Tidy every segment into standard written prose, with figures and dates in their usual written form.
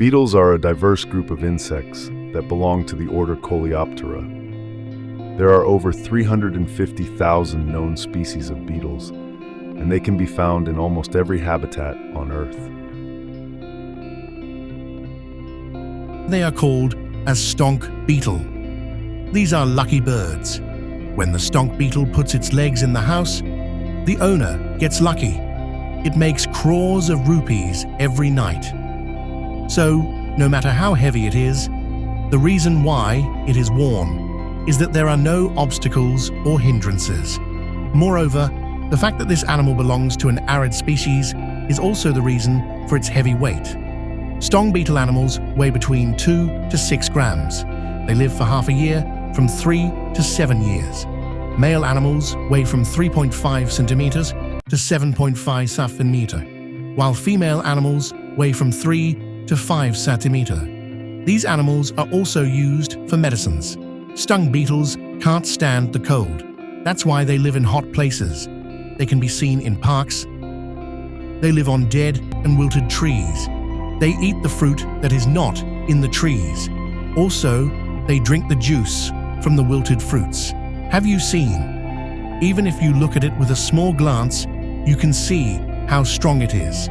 Beetles are a diverse group of insects that belong to the order Coleoptera. There are over 350,000 known species of beetles, and they can be found in almost every habitat on Earth. They are called as Stonk beetle. These are lucky birds. When the Stonk beetle puts its legs in the house, the owner gets lucky. It makes crores of rupees every night. So, no matter how heavy it is, the reason why it is worn is that there are no obstacles or hindrances. Moreover, the fact that this animal belongs to an arid species is also the reason for its heavy weight. Stonk beetle animals weigh between 2 to 6 grams. They live for half a year, from 3 to 7 years. Male animals weigh from 3.5 centimeters to 7.5 centimeter, while female animals weigh from 3 to 5 centimeter. These animals are also used for medicines. Stonk beetles can't stand the cold. That's why they live in hot places. They can be seen in parks. They live on dead and wilted trees. They eat the fruit that is not in the trees. Also, they drink the juice from the wilted fruits. Have you seen? Even if you look at it with a small glance, you can see how strong it is.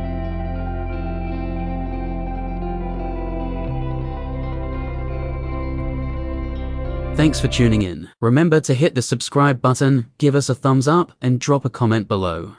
Thanks for tuning in. Remember to hit the subscribe button, give us a thumbs up, and drop a comment below.